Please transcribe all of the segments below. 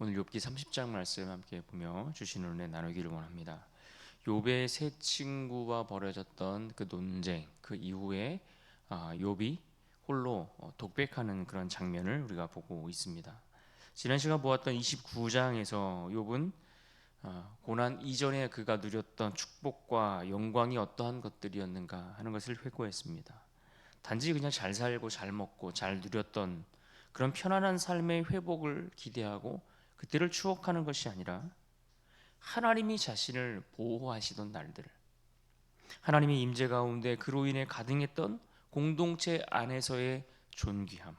오늘 욥기 30장 말씀 함께 보며 주시는 은혜 나누기를 원합니다. 욥의 세 친구와 벌어졌던 그 논쟁, 그 이후에 욥이 홀로 독백하는 그런 장면을 우리가 보고 있습니다. 지난 시간 보았던 29장에서 욥은 고난 이전에 그가 누렸던 축복과 영광이 어떠한 것들이었는가 하는 것을 회고했습니다. 단지 그냥 잘 살고 잘 먹고 잘 누렸던 그런 편안한 삶의 회복을 기대하고 그때를 추억하는 것이 아니라 하나님이 자신을 보호하시던 날들, 하나님의 임재 가운데 그로 인해 가등했던 공동체 안에서의 존귀함,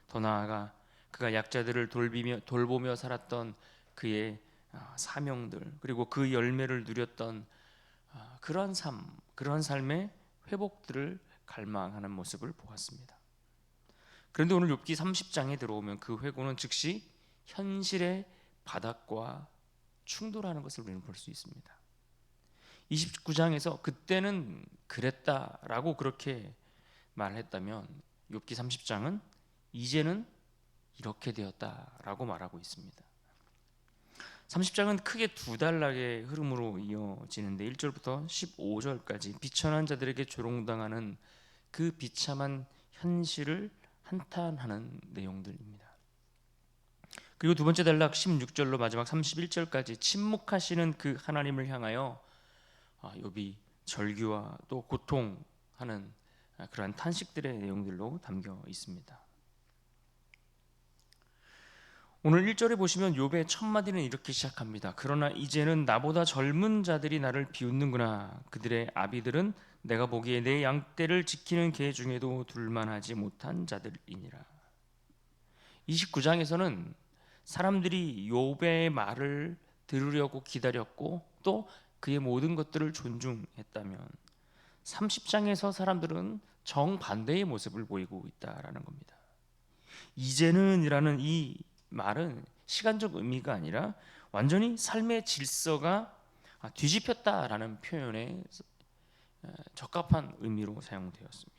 더 나아가 그가 약자들을 돌보며 살았던 그의 사명들, 그리고 그 열매를 누렸던 그러한 그러한 삶의 회복들을 갈망하는 모습을 보았습니다. 그런데 오늘 욥기 30장에 들어오면 그 회고는 즉시 현실의 바닥과 충돌하는 것을 우리는 볼 수 있습니다. 29장에서 그때는 그랬다라고 그렇게 말했다면 욥기 30장은 이제는 이렇게 되었다라고 말하고 있습니다. 30장은 크게 두 단락의 흐름으로 이어지는데 1절부터 15절까지 비천한 자들에게 조롱당하는 그 비참한 현실을 한탄하는 내용들입니다. 그리고 두 번째 단락 16절로 마지막 31절까지 침묵하시는 그 하나님을 향하여 욥이 절규와 또 고통하는 그러한 탄식들의 내용들로 담겨 있습니다. 오늘 1절에 보시면 욥의 첫 마디는 이렇게 시작합니다. 그러나 이제는 나보다 젊은 자들이 나를 비웃는구나. 그들의 아비들은 내가 보기에 내 양떼를 지키는 개 중에도 둘만하지 못한 자들이니라. 29장에서는 사람들이 욥의 말을 들으려고 기다렸고 또 그의 모든 것들을 존중했다면 30장에서 사람들은 정반대의 모습을 보이고 있다라는 겁니다. 이제는 이라는 이 말은 시간적 의미가 아니라 완전히 삶의 질서가 뒤집혔다라는 표현에 적합한 의미로 사용되었습니다.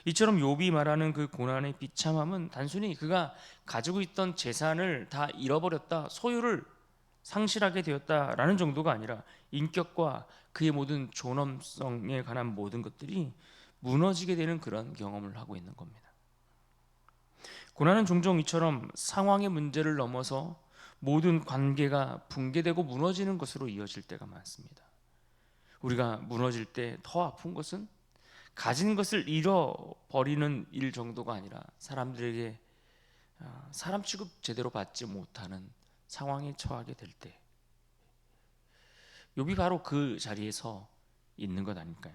이처럼 욥이 말하는 그 고난의 비참함은 단순히 그가 가지고 있던 재산을 다 잃어버렸다, 소유를 상실하게 되었다라는 정도가 아니라 인격과 그의 모든 존엄성에 관한 모든 것들이 무너지게 되는 그런 경험을 하고 있는 겁니다. 고난은 종종 이처럼 상황의 문제를 넘어서 모든 관계가 붕괴되고 무너지는 것으로 이어질 때가 많습니다. 우리가 무너질 때 더 아픈 것은 가진 것을 잃어버리는 일 정도가 아니라 사람들에게 사람 취급 제대로 받지 못하는 상황에 처하게 될 때, 욥이 바로 그 자리에 서 있는 것 아닐까요?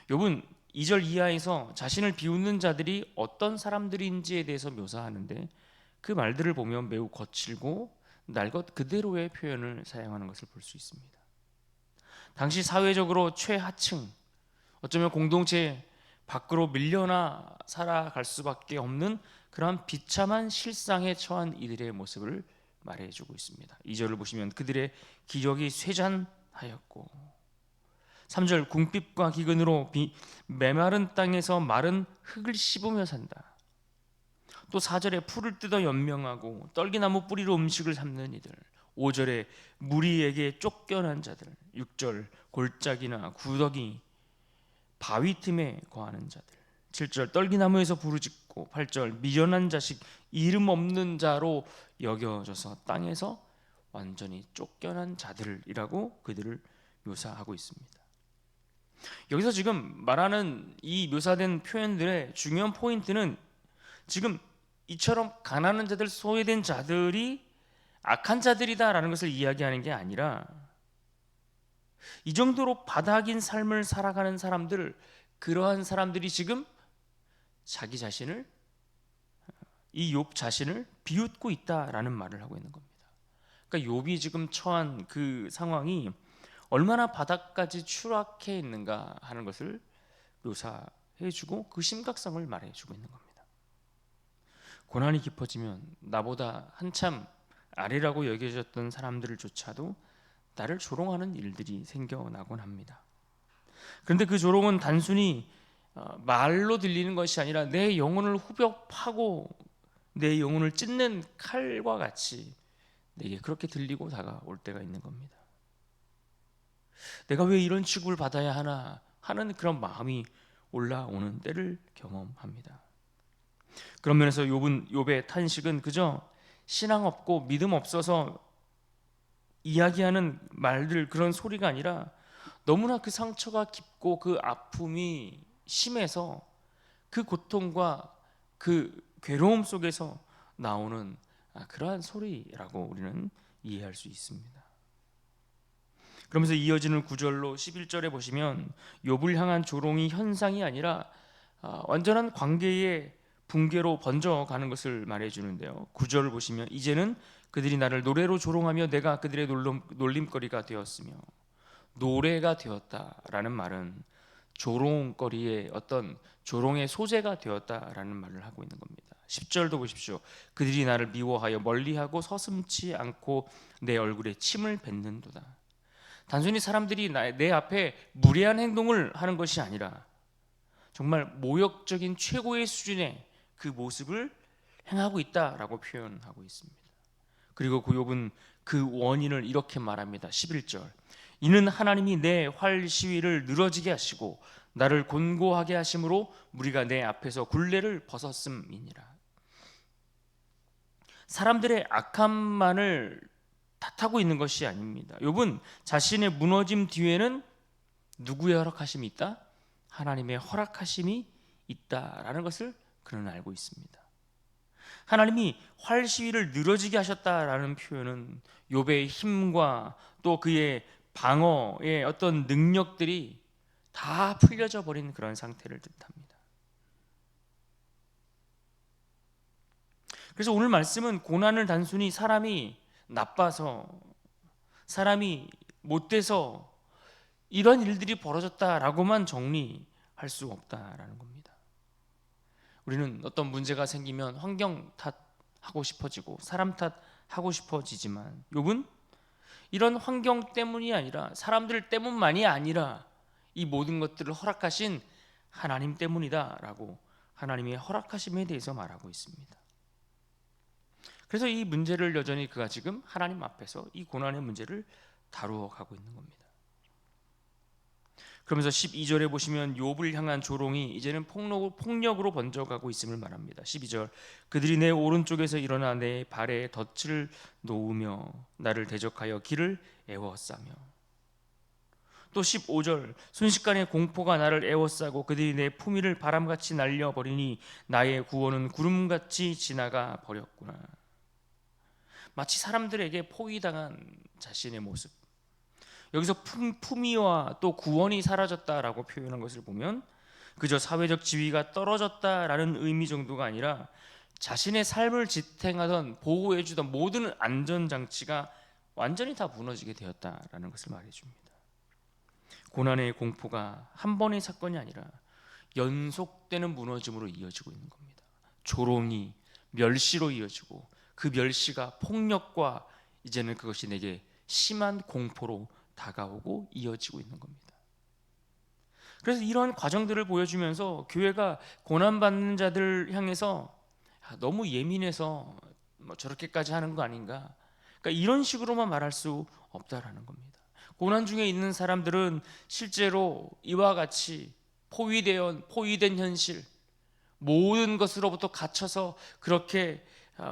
욥은 2절 이하에서 자신을 비웃는 자들이 어떤 사람들인지에 대해서 묘사하는데 그 말들을 보면 매우 거칠고 날 것 그대로의 표현을 사용하는 것을 볼 수 있습니다. 당시 사회적으로 최하층, 어쩌면 공동체 밖으로 밀려나 살아갈 수밖에 없는 그러한 비참한 실상에 처한 이들의 모습을 말해주고 있습니다. 2절을 보시면 그들의 기력이 쇠잔하였고, 3절 궁핍과 기근으로 메마른 땅에서 마른 흙을 씹으며 산다. 또 4절에 풀을 뜯어 연명하고 떨기나무 뿌리로 음식을 삼는 이들, 5절에 무리에게 쫓겨난 자들, 6절 골짜기나 구더기 바위 틈에 거하는 자들, 7절 떨기나무에서 부르짖고, 8절 미련한 자식 이름 없는 자로 여겨져서 땅에서 완전히 쫓겨난 자들이라고 그들을 묘사하고 있습니다. 여기서 지금 말하는 이 묘사된 표현들의 중요한 포인트는 지금 이처럼 가난한 자들, 소외된 자들이 악한 자들이다라는 것을 이야기하는 게 아니라 이 정도로 바닥인 삶을 살아가는 사람들, 그러한 사람들이 지금 자기 자신을, 이 욥 자신을 비웃고 있다라는 말을 하고 있는 겁니다. 그러니까 욥이 지금 처한 그 상황이 얼마나 바닥까지 추락해 있는가 하는 것을 묘사해주고 그 심각성을 말해주고 있는 겁니다. 고난이 깊어지면 나보다 한참 아래라고 여겨졌던 사람들조차도 나를 조롱하는 일들이 생겨나곤 합니다. 그런데 그 조롱은 단순히 말로 들리는 것이 아니라 내 영혼을 후벼 파고 내 영혼을 찢는 칼과 같이 내게 그렇게 들리고 다가올 때가 있는 겁니다. 내가 왜 이런 취급을 받아야 하나 하는 그런 마음이 올라오는 때를 경험합니다. 그런 면에서 욥의 탄식은 그저 신앙 없고 믿음 없어서 이야기하는 말들 그런 소리가 아니라 너무나 그 상처가 깊고 그 아픔이 심해서 그 고통과 그 괴로움 속에서 나오는 그러한 소리라고 우리는 이해할 수 있습니다. 그러면서 이어지는 구절로 11절에 보시면 욥을 향한 조롱이 현상이 아니라 완전한 관계의 붕괴로 번져가는 것을 말해주는데요. 9절을 보시면 이제는 그들이 나를 노래로 조롱하며 내가 그들의 놀림거리가 되었으며, 노래가 되었다라는 말은 조롱거리의 어떤 조롱의 소재가 되었다라는 말을 하고 있는 겁니다. 10절도 보십시오. 그들이 나를 미워하여 멀리하고 서슴지 않고 내 얼굴에 침을 뱉는도다. 단순히 사람들이 내 앞에 무례한 행동을 하는 것이 아니라 정말 모욕적인 최고의 수준의 그 모습을 행하고 있다라고 표현하고 있습니다. 그리고 욥은 그 원인을 이렇게 말합니다. 11절. 이는 하나님이 내 활 시위를 늘어지게 하시고 나를 곤고하게 하심으로 무리가 내 앞에서 굴레를 벗었음이니라. 사람들의 악함만을 탓하고 있는 것이 아닙니다. 욥은 자신의 무너짐 뒤에는 누구의 허락하심이 있다? 하나님의 허락하심이 있다라는 것을 그는 알고 있습니다. 하나님이 활 시위를 늘어지게 하셨다라는 표현은 욥의 힘과 또 그의 방어의 어떤 능력들이 다 풀려져 버린 그런 상태를 뜻합니다. 그래서 오늘 말씀은 고난을 단순히 사람이 나빠서, 사람이 못돼서 이런 일들이 벌어졌다라고만 정리할 수 없다라는 겁니다. 우리는 어떤 문제가 생기면 환경 탓하고 싶어지고 사람 탓하고 싶어지지만 욥은 이런 환경 때문이 아니라, 사람들 때문만이 아니라 이 모든 것들을 허락하신 하나님 때문이다라고 하나님의 허락하심에 대해서 말하고 있습니다. 그래서 이 문제를 여전히 그가 지금 하나님 앞에서 이 고난의 문제를 다루어 가고 있는 겁니다. 그러면서 12절에 보시면 욥을 향한 조롱이 이제는 폭력으로 번져가고 있음을 말합니다. 12절. 그들이 내 오른쪽에서 일어나 내 발에 덫을 놓으며 나를 대적하여 길을 애워싸며. 또 15절. 순식간에 공포가 나를 애워싸고 그들이 내 품위를 바람같이 날려버리니 나의 구원은 구름같이 지나가 버렸구나. 마치 사람들에게 포위당한 자신의 모습, 여기서 품위와 또 구원이 사라졌다라고 표현한 것을 보면 그저 사회적 지위가 떨어졌다라는 의미 정도가 아니라 자신의 삶을 지탱하던 보호해주던 모든 안전장치가 완전히 다 무너지게 되었다라는 것을 말해줍니다. 고난의 공포가 한 번의 사건이 아니라 연속되는 무너짐으로 이어지고 있는 겁니다. 조롱이 멸시로 이어지고 그 멸시가 폭력과 이제는 그것이 내게 심한 공포로 다가오고 이어지고 있는 겁니다. 그래서 이런 과정들을 보여주면서 교회가 고난받는 자들 향해서 너무 예민해서 저렇게까지 하는 거 아닌가, 그러니까 이런 식으로만 말할 수 없다라는 겁니다. 고난 중에 있는 사람들은 실제로 이와 같이 포위된 현실, 모든 것으로부터 갇혀서 그렇게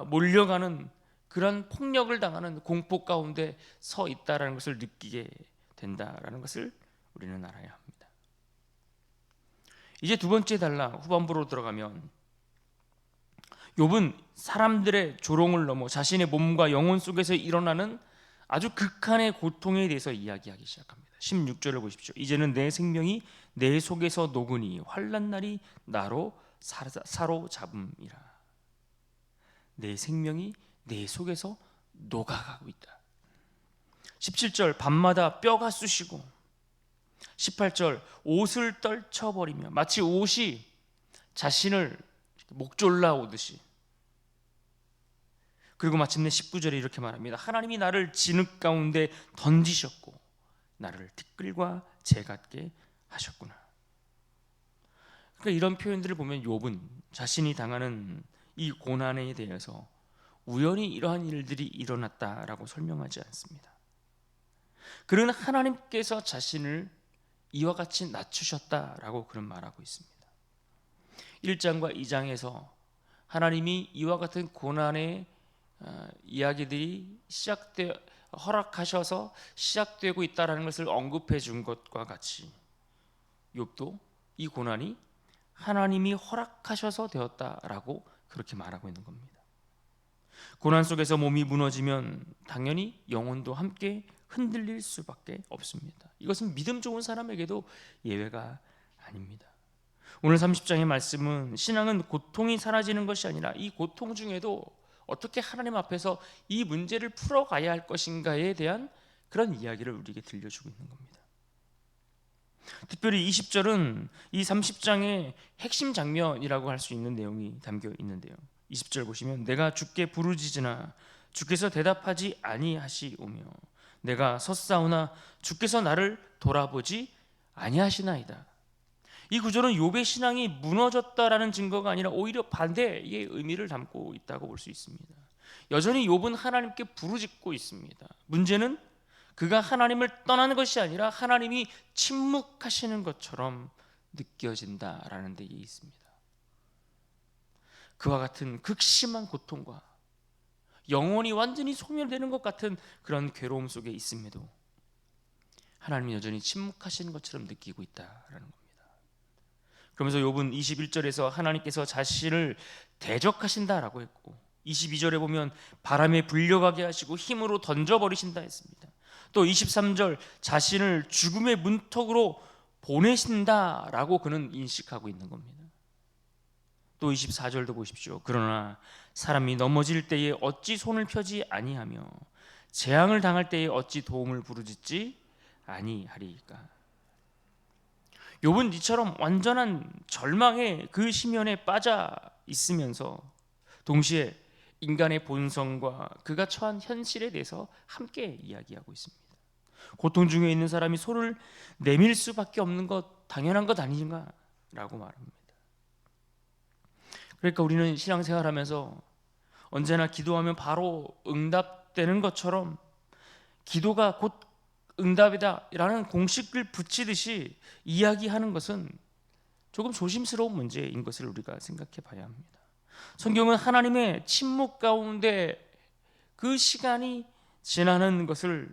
몰려가는 그런 폭력을 당하는 공포 가운데 서 있다라는 것을 느끼게 된다라는 것을 우리는 알아야 합니다. 이제 두 번째 단락 후반부로 들어가면 욥은 사람들의 조롱을 넘어 자신의 몸과 영혼 속에서 일어나는 아주 극한의 고통에 대해서 이야기하기 시작합니다. 16절을 보십시오. 이제는 내 생명이 내 속에서 녹으니 환난 날이 나로 사로잡음이라. 내 생명이 내 속에서 녹아가고 있다. 17절 밤마다 뼈가 쑤시고, 18절 옷을 떨쳐버리며 마치 옷이 자신을 목졸라 오듯이. 그리고 마침내 19절에 이렇게 말합니다. 하나님이 나를 진흙 가운데 던지셨고 나를 티끌과 재 같게 하셨구나. 그러니까 이런 표현들을 보면 욥은 자신이 당하는 이 고난에 대해서 우연히 이러한 일들이 일어났다라고 설명하지 않습니다. 그는 하나님께서 자신을 이와 같이 낮추셨다라고 그는 말하고 있습니다. 1장과 2장에서 하나님이 이와 같은 고난의 이야기들이 허락하셔서 시작되고 있다라는 것을 언급해 준 것과 같이 욥도 이 고난이 하나님이 허락하셔서 되었다라고 그렇게 말하고 있는 겁니다. 고난 속에서 몸이 무너지면 당연히 영혼도 함께 흔들릴 수밖에 없습니다. 이것은 믿음 좋은 사람에게도 예외가 아닙니다. 오늘 30장의 말씀은 신앙은 고통이 사라지는 것이 아니라 이 고통 중에도 어떻게 하나님 앞에서 이 문제를 풀어가야 할 것인가에 대한 그런 이야기를 우리에게 들려주고 있는 겁니다. 특별히 20절은 이 30장의 핵심 장면이라고 할 수 있는 내용이 담겨 있는데요. 20절 보시면 내가 주께 부르짖으나 주께서 대답하지 아니하시오며 내가 섰사오나 주께서 나를 돌아보지 아니하시나이다. 이 구절은 욥의 신앙이 무너졌다라는 증거가 아니라 오히려 반대의 의미를 담고 있다고 볼 수 있습니다. 여전히 욥은 하나님께 부르짖고 있습니다. 문제는 그가 하나님을 떠나는 것이 아니라 하나님이 침묵하시는 것처럼 느껴진다라는 데 있습니다. 그와 같은 극심한 고통과 영혼이 완전히 소멸되는 것 같은 그런 괴로움 속에 있음에도 하나님이 여전히 침묵하시는 것처럼 느끼고 있다라는 겁니다. 그러면서 욥은 21절에서 하나님께서 자신을 대적하신다라고 했고 22절에 보면 바람에 불려가게 하시고 힘으로 던져버리신다 했습니다. 또 23절 자신을 죽음의 문턱으로 보내신다라고 그는 인식하고 있는 겁니다. 또 24절도 보십시오. 그러나 사람이 넘어질 때에 어찌 손을 펴지 아니하며 재앙을 당할 때에 어찌 도움을 부르짖지 아니하리까. 욥은 이처럼 완전한 절망의 그 심연에 빠져 있으면서 동시에 인간의 본성과 그가 처한 현실에 대해서 함께 이야기하고 있습니다. 고통 중에 있는 사람이 손을 내밀 수밖에 없는 것 당연한 것 아닌가라고 말합니다. 그러니까 우리는 신앙생활하면서 언제나 기도하면 바로 응답되는 것처럼 기도가 곧 응답이다 라는 공식을 붙이듯이 이야기하는 것은 조금 조심스러운 문제인 것을 우리가 생각해 봐야 합니다. 성경은 하나님의 침묵 가운데 그 시간이 지나는 것을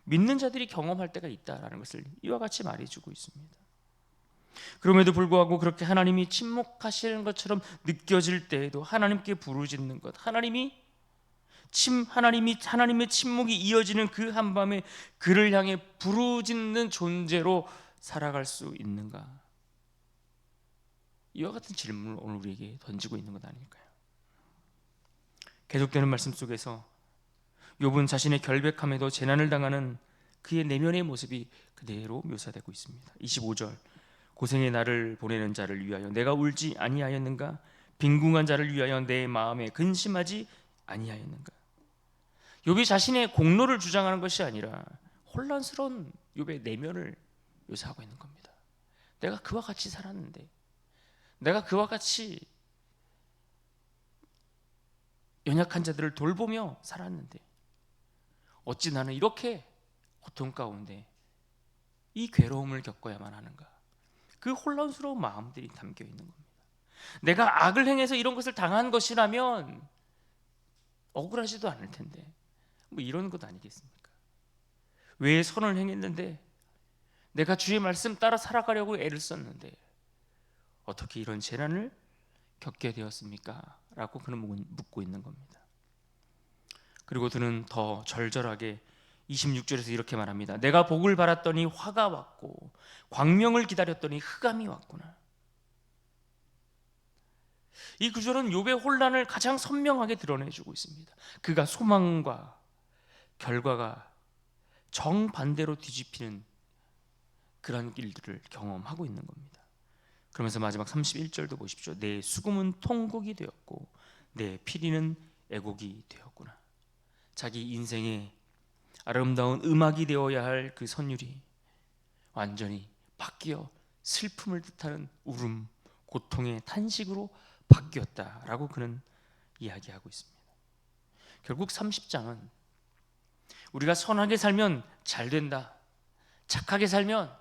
믿는 자들이 경험할 때가 있다라는 것을 이와 같이 말해주고 있습니다. 그럼에도 불구하고 그렇게 하나님이 침묵하시는 것처럼 느껴질 때에도 하나님께 부르짖는 것, 하나님의 침묵이 이어지는 그 한밤에 그를 향해 부르짖는 존재로 살아갈 수 있는가? 이와 같은 질문을 오늘 우리에게 던지고 있는 것 아닐까요? 계속되는 말씀 속에서 욥은 자신의 결백함에도 재난을 당하는 그의 내면의 모습이 그대로 묘사되고 있습니다. 25절 고생의 날을 보내는 자를 위하여 내가 울지 아니하였는가? 빈궁한 자를 위하여 내 마음에 근심하지 아니하였는가? 욥이 자신의 공로를 주장하는 것이 아니라 혼란스러운 욥의 내면을 묘사하고 있는 겁니다. 내가 그와 같이 살았는데, 내가 그와 같이 연약한 자들을 돌보며 살았는데 어찌 나는 이렇게 고통 가운데 이 괴로움을 겪어야만 하는가? 그 혼란스러운 마음들이 담겨 있는 겁니다. 내가 악을 행해서 이런 것을 당한 것이라면 억울하지도 않을 텐데 뭐 이런 것 아니겠습니까? 왜 선을 행했는데 내가 주의 말씀 따라 살아가려고 애를 썼는데 어떻게 이런 재난을 겪게 되었습니까? 라고 그는 묻고 있는 겁니다. 그리고 그는 더 절절하게 26절에서 이렇게 말합니다. 내가 복을 바랐더니 화가 왔고 광명을 기다렸더니 흑암이 왔구나. 이 구절은 욥의 혼란을 가장 선명하게 드러내주고 있습니다. 그가 소망과 결과가 정반대로 뒤집히는 그런 일들을 경험하고 있는 겁니다. 그러면서 마지막 31절도 보십시오. 내 수금은 통곡이 되었고 내 피리는 애곡이 되었구나. 자기 인생의 아름다운 음악이 되어야 할 그 선율이 완전히 바뀌어 슬픔을 뜻하는 울음, 고통의 탄식으로 바뀌었다라고 그는 이야기하고 있습니다. 결국 30장은 우리가 선하게 살면 잘 된다, 착하게 살면,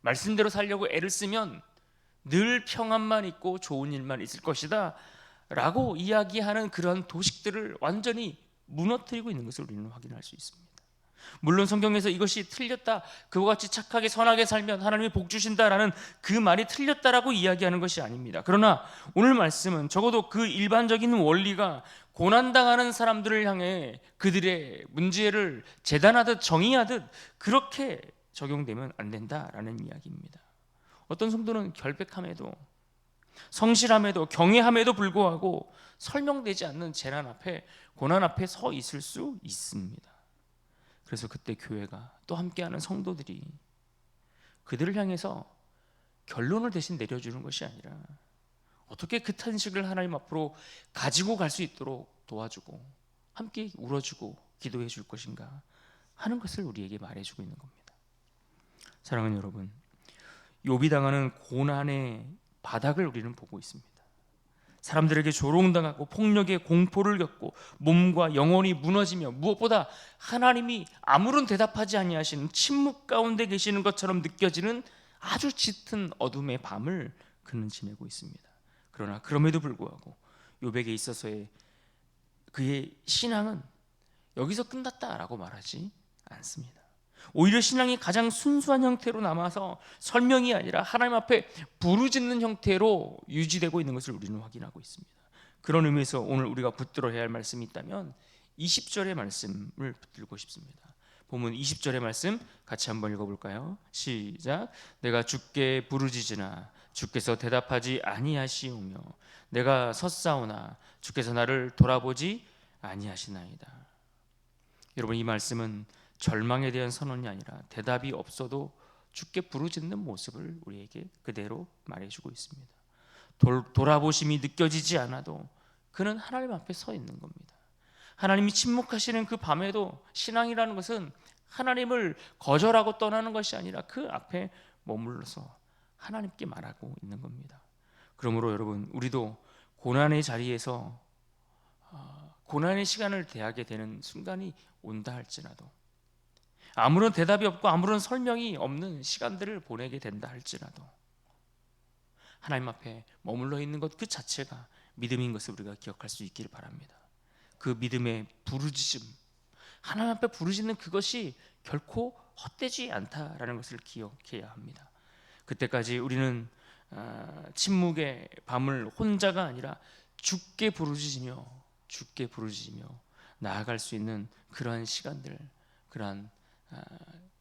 말씀대로 살려고 애를 쓰면 늘 평안만 있고 좋은 일만 있을 것이다 라고 이야기하는 그런 도식들을 완전히 무너뜨리고 있는 것을 우리는 확인할 수 있습니다. 물론 성경에서 이것이 틀렸다, 그와 같이 착하게 선하게 살면 하나님이 복 주신다라는 그 말이 틀렸다라고 이야기하는 것이 아닙니다. 그러나 오늘 말씀은 적어도 그 일반적인 원리가 고난당하는 사람들을 향해 그들의 문제를 재단하듯 정의하듯 그렇게 적용되면 안 된다라는 이야기입니다. 어떤 성도는 결백함에도, 성실함에도, 경외함에도 불구하고 설명되지 않는 재난 앞에, 고난 앞에 서 있을 수 있습니다. 그래서 그때 교회가, 또 함께하는 성도들이 그들을 향해서 결론을 대신 내려주는 것이 아니라 어떻게 그 탄식을 하나님 앞으로 가지고 갈 수 있도록 도와주고 함께 울어주고 기도해 줄 것인가 하는 것을 우리에게 말해주고 있는 겁니다. 사랑하는 여러분, 욥이 당하는 고난의 바닥을 우리는 보고 있습니다. 사람들에게 조롱당하고 폭력의 공포를 겪고 몸과 영혼이 무너지며 무엇보다 하나님이 아무런 대답하지 아니하시는 침묵 가운데 계시는 것처럼 느껴지는 아주 짙은 어둠의 밤을 그는 지내고 있습니다. 그러나 그럼에도 불구하고 욥에게 있어서의 그의 신앙은 여기서 끝났다라고 말하지 않습니다. 오히려 신앙이 가장 순수한 형태로 남아서 설명이 아니라 하나님 앞에 부르짖는 형태로 유지되고 있는 것을 우리는 확인하고 있습니다. 그런 의미에서 오늘 우리가 붙들어야 할 말씀이 있다면 20절의 말씀을 붙들고 싶습니다. 본문 20절의 말씀 같이 한번 읽어볼까요? 시작. 내가 주께 부르짖으나 주께서 대답하지 아니하시오며 내가 섰사오나 주께서 나를 돌아보지 아니하시나이다. 여러분, 이 말씀은 절망에 대한 선언이 아니라 대답이 없어도 주께 부르짖는 모습을 우리에게 그대로 말해주고 있습니다. 돌아보심이 느껴지지 않아도 그는 하나님 앞에 서 있는 겁니다. 하나님이 침묵하시는 그 밤에도 신앙이라는 것은 하나님을 거절하고 떠나는 것이 아니라 그 앞에 머물러서 하나님께 말하고 있는 겁니다. 그러므로 여러분, 우리도 고난의 자리에서 고난의 시간을 대하게 되는 순간이 온다 할지라도, 아무런 대답이 없고 아무런 설명이 없는 시간들을 보내게 된다 할지라도 하나님 앞에 머물러 있는 것 그 자체가 믿음인 것을 우리가 기억할 수 있기를 바랍니다. 그 믿음의 부르짖음, 하나님 앞에 부르짖는 그것이 결코 헛되지 않다라는 것을 기억해야 합니다. 그때까지 우리는 침묵의 밤을 혼자가 아니라 주께 부르짖으며 나아갈 수 있는 그러한 시간들, 그러한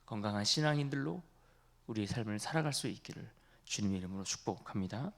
건강한 신앙인들로 우리의 삶을 살아갈 수 있기를 주님의 이름으로 축복합니다.